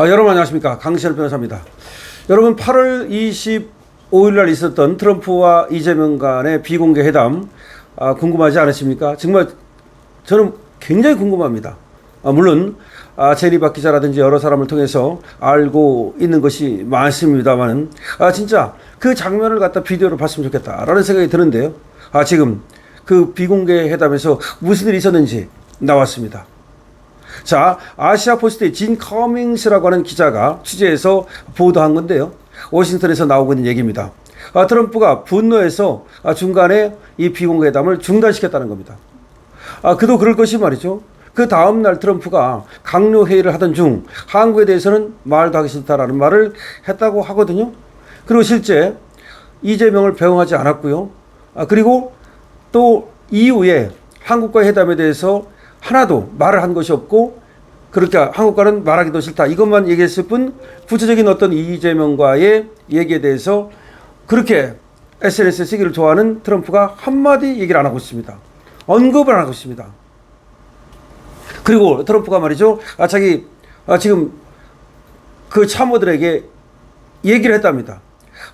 여러분 안녕하십니까, 강시열 변호사입니다. 여러분, 8월 25일 날 있었던 트럼프와 이재명 간의 비공개 회담 궁금하지 않으십니까? 정말 저는 굉장히 궁금합니다. 물론 제리박 기자라든지 여러 사람을 통해서 알고 있는 것이 많습니다만은 진짜 그 장면을 갖다 비디오로 봤으면 좋겠다라는 생각이 드는데요. 지금 그 비공개 회담에서 무슨 일이 있었는지 나왔습니다. 자, 아시아포스트의 진 커밍스라고 하는 기자가 취재해서 보도한 건데요. 워싱턴에서 나오고 있는 얘기입니다. 트럼프가 분노해서 중간에 이 비공개회담을 중단시켰다는 겁니다. 그도 그럴 것이 말이죠. 그 다음날 트럼프가 강요회의를 하던 중 한국에 대해서는 말도 하기 싫다라는 말을 했다고 하거든요. 그리고 실제 이재명을 배웅하지 않았고요. 그리고 또 이후에 한국과의 회담에 대해서 하나도 말을 한 것이 없고, 그러니까 한국과는 말하기도 싫다 이것만 얘기했을 뿐 구체적인 어떤 이재명과의 얘기에 대해서 그렇게 SNS에 쓰기를 좋아하는 트럼프가 한마디 얘기를 안 하고 있습니다. 언급을 안 하고 있습니다. 그리고 트럼프가 말이죠, 자기 지금 그 참모들에게 얘기를 했답니다.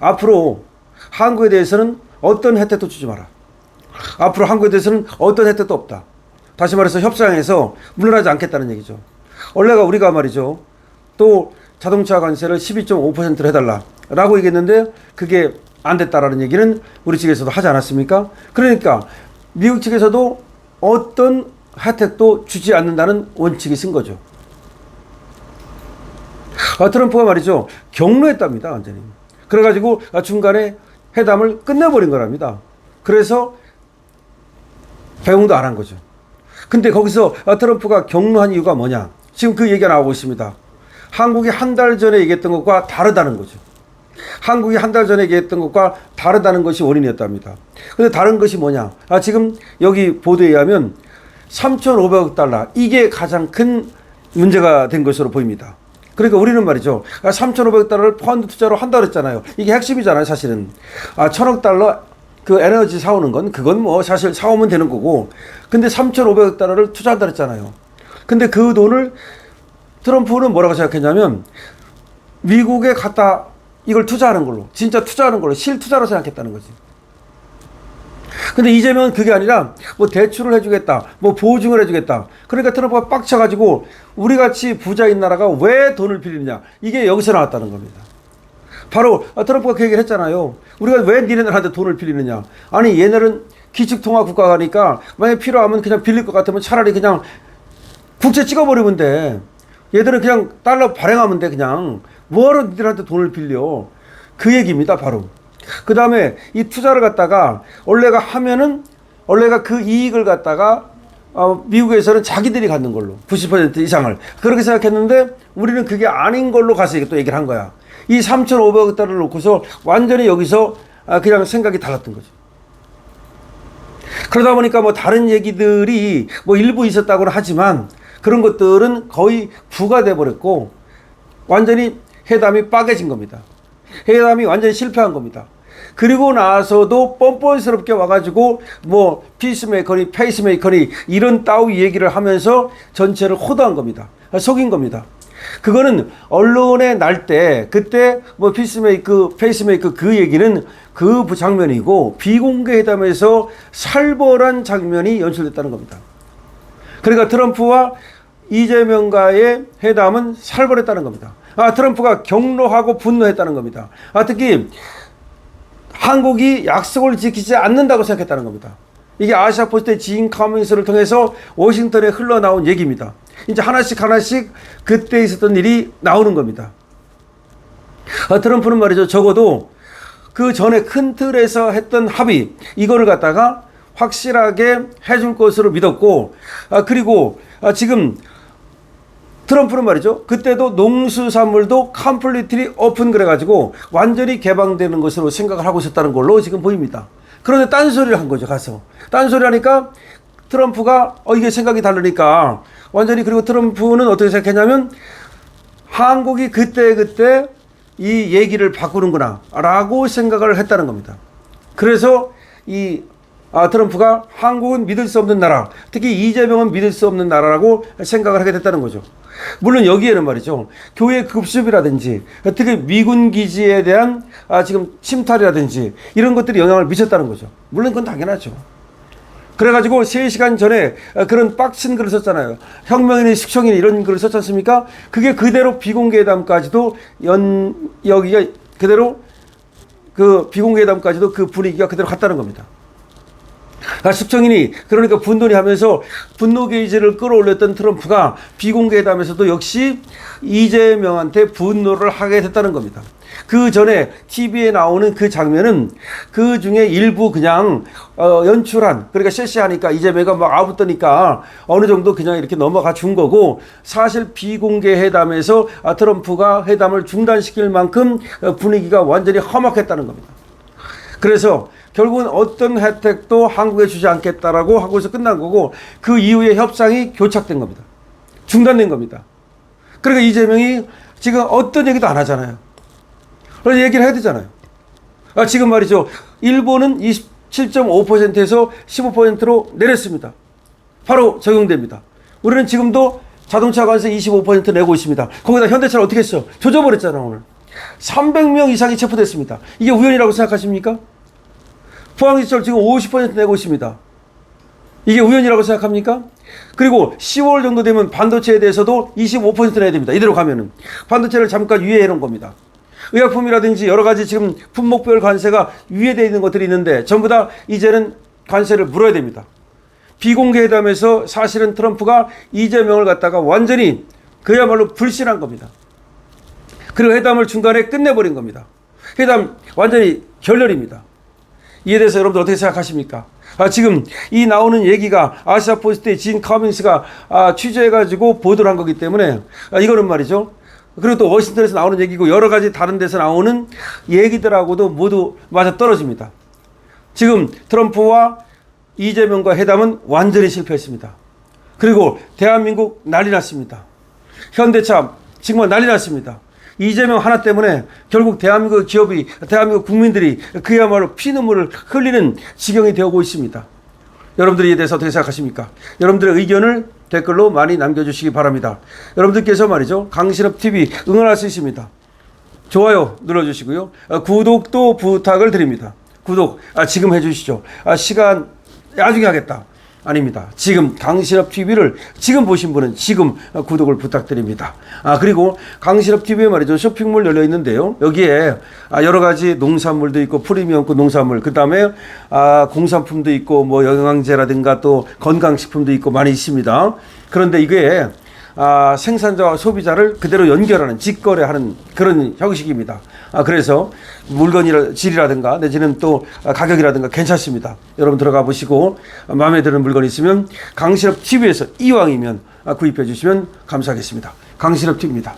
앞으로 한국에 대해서는 어떤 혜택도 주지 마라. 앞으로 한국에 대해서는 어떤 혜택도 없다. 다시 말해서 협상에서 물러나지 않겠다는 얘기죠. 원래가 우리가 말이죠, 또 자동차 관세를 12.5%로 해달라라고 얘기했는데 그게 안 됐다라는 얘기는 우리 측에서도 하지 않았습니까? 그러니까 미국 측에서도 어떤 혜택도 주지 않는다는 원칙이 쓴 거죠. 트럼프가 말이죠, 경로했답니다, 완전히. 그래가지고 중간에 회담을 끝내버린 거랍니다. 그래서 배웅도 안 한 거죠. 근데 거기서 트럼프가 경로한 이유가 뭐냐? 지금 그 얘기가 나오고 있습니다. 한국이 한 달 전에 얘기했던 것과 다르다는 거죠. 한국이 한 달 전에 얘기했던 것과 다르다는 것이 원인이었답니다. 근데 다른 것이 뭐냐? 지금 여기 보도에 의하면 3,500억 달러, 이게 가장 큰 문제가 된 것으로 보입니다. 그러니까 우리는 말이죠, 3,500억 달러를 펀드 투자로 한다고 했잖아요. 이게 핵심이잖아요, 사실은. 1,000억 달러 그 에너지 사오는 건 그건 뭐 사실 사오면 되는 거고, 근데 3,500억 달러를 투자한다 그랬잖아요. 근데 그 돈을 트럼프는 뭐라고 생각했냐면 미국에 갖다 이걸 투자하는 걸로, 진짜 투자하는 걸로, 실투자로 생각했다는 거지. 근데 이재명은 그게 아니라 뭐 대출을 해주겠다, 뭐 보증을 해주겠다. 그러니까 트럼프가 빡쳐가지고 우리같이 부자인 나라가 왜 돈을 빌리느냐, 이게 여기서 나왔다는 겁니다. 바로 트럼프가 그 얘기를 했잖아요. 우리가 왜 니네들한테 돈을 빌리느냐. 아니, 얘네는 기축통화 국가가니까 만약에 필요하면 그냥 빌릴 것 같으면 차라리 그냥 국채 찍어버리면 돼. 얘들은 그냥 달러 발행하면 돼. 그냥 뭐하러 니들한테 돈을 빌려. 그 얘기입니다, 바로. 그 다음에 이 투자를 갖다가 원래가 하면은 원래가 그 이익을 갖다가 미국에서는 자기들이 갖는 걸로 90% 이상을 그렇게 생각했는데 우리는 그게 아닌 걸로 가서 또 얘기를 한 거야. 이 3,500억 달러를 놓고서 완전히 여기서 그냥 생각이 달랐던 거죠. 그러다 보니까 뭐 다른 얘기들이 뭐 일부 있었다고는 하지만 그런 것들은 거의 부가돼 버렸고 완전히 회담이 빠개진 겁니다. 회담이 완전히 실패한 겁니다. 그리고 나서도 뻔뻔스럽게 와가지고 뭐 피스메이커니 페이스메이커니 이런 따위 얘기를 하면서 전체를 호도한 겁니다. 속인 겁니다. 그거는 언론에 날 때 그때 뭐 피스메이커 페이스메이커 그 얘기는 그 장면이고 비공개 회담에서 살벌한 장면이 연출됐다는 겁니다. 그러니까 트럼프와 이재명과의 회담은 살벌했다는 겁니다. 트럼프가 경로하고 분노했다는 겁니다. 특히 한국이 약속을 지키지 않는다고 생각했다는 겁니다. 이게 아시아포스트의 진 커밍스를 통해서 워싱턴에 흘러나온 얘기입니다. 이제 하나씩 그때 있었던 일이 나오는 겁니다. 트럼프는 말이죠, 적어도 그 전에 큰 틀에서 했던 합의 이거를 갖다가 확실하게 해줄 것으로 믿었고, 그리고 지금 트럼프는 말이죠, 그때도 농수산물도 컴플리트리 오픈 그래가지고 완전히 개방되는 것으로 생각을 하고 있었다는 걸로 지금 보입니다. 그런데 딴소리를 한 거죠, 가서. 딴소리 하니까 트럼프가 이게 생각이 다르니까 완전히, 그리고 트럼프는 어떻게 생각했냐면 한국이 그때 이 얘기를 바꾸는구나 라고 생각을 했다는 겁니다. 그래서 이 트럼프가 한국은 믿을 수 없는 나라, 특히 이재명은 믿을 수 없는 나라라고 생각을 하게 됐다는 거죠. 물론 여기에는 말이죠. 교회 급습이라든지 특히 미군 기지에 대한 지금 침탈이라든지 이런 것들이 영향을 미쳤다는 거죠. 물론 그건 당연하죠. 그래가지고 3시간 전에 그런 빡친 글을 썼잖아요. 혁명이니 숙청이니 이런 글을 썼지 않습니까? 그게 그대로 비공개회담까지도 여기가 그대로 그 비공개회담까지도 그 분위기가 그대로 갔다는 겁니다. 숙청인이 그러니까 분노니 하면서 분노 게이지를 끌어올렸던 트럼프가 비공개회담에서도 역시 이재명한테 분노를 하게 됐다는 겁니다. 그 전에 TV에 나오는 그 장면은 그 중에 일부 그냥 연출한, 그러니까 쎄쎄하니까 이재명이 막 아붙더니까 어느 정도 그냥 이렇게 넘어가 준 거고, 사실 비공개 회담에서 트럼프가 회담을 중단시킬 만큼 분위기가 완전히 험악했다는 겁니다. 그래서 결국은 어떤 혜택도 한국에 주지 않겠다라고 하고서 끝난 거고, 그 이후에 협상이 교착된 겁니다. 중단된 겁니다. 그러니까 이재명이 지금 어떤 얘기도 안 하잖아요. 그래서 얘기를 해야 되잖아요. 지금 말이죠. 일본은 27.5%에서 15%로 내렸습니다. 바로 적용됩니다. 우리는 지금도 자동차 관세 25% 내고 있습니다. 거기다 현대차를 어떻게 했어? 조져버렸잖아, 오늘. 300명 이상이 체포됐습니다. 이게 우연이라고 생각하십니까? 포항지철 지금 50% 내고 있습니다. 이게 우연이라고 생각합니까? 그리고 10월 정도 되면 반도체에 대해서도 25% 내야 됩니다. 이대로 가면은. 반도체를 잠깐 유예해 놓은 겁니다. 의약품이라든지 여러 가지 지금 품목별 관세가 유예되어 있는 것들이 있는데 전부 다 이제는 관세를 물어야 됩니다. 비공개회담에서 사실은 트럼프가 이재명을 갖다가 완전히 그야말로 불신한 겁니다. 그리고 회담을 중간에 끝내버린 겁니다. 회담 완전히 결렬입니다. 이에 대해서 여러분들 어떻게 생각하십니까? 지금 이 나오는 얘기가 아시아포스트의 진 커밍스가 취재해가지고 보도를 한 거기 때문에 이거는 말이죠. 그리고 또 워싱턴에서 나오는 얘기고 여러 가지 다른 데서 나오는 얘기들하고도 모두 맞아 떨어집니다. 지금 트럼프와 이재명과 회담은 완전히 실패했습니다. 그리고 대한민국 난리 났습니다. 현대차 정말 난리 났습니다. 이재명 하나 때문에 결국 대한민국 기업이, 대한민국 국민들이 그야말로 피눈물을 흘리는 지경이 되어오고 있습니다. 여러분들이 이에 대해서 어떻게 생각하십니까? 여러분들의 의견을 댓글로 많이 남겨주시기 바랍니다. 여러분들께서 말이죠, 강신업TV 응원할 수 있습니다. 좋아요 눌러주시고요. 구독도 부탁을 드립니다. 구독 지금 해주시죠. 시간 나중에 하겠다. 아닙니다. 지금 강신업TV를 지금 보신 분은 지금 구독을 부탁드립니다. 그리고 강신업TV에 말이죠, 쇼핑몰 열려 있는데요. 여기에 여러 가지 농산물도 있고 프리미엄급 농산물, 그 다음에 공산품도 있고 뭐 영양제라든가 또 건강식품도 있고 많이 있습니다. 그런데 이게 생산자와 소비자를 그대로 연결하는, 직거래하는 그런 형식입니다. 그래서 물건이라 질이라든가 내지는 또 가격이라든가 괜찮습니다. 여러분 들어가 보시고 마음에 드는 물건이 있으면 강신업TV에서 이왕이면 구입해 주시면 감사하겠습니다. 강신업TV입니다.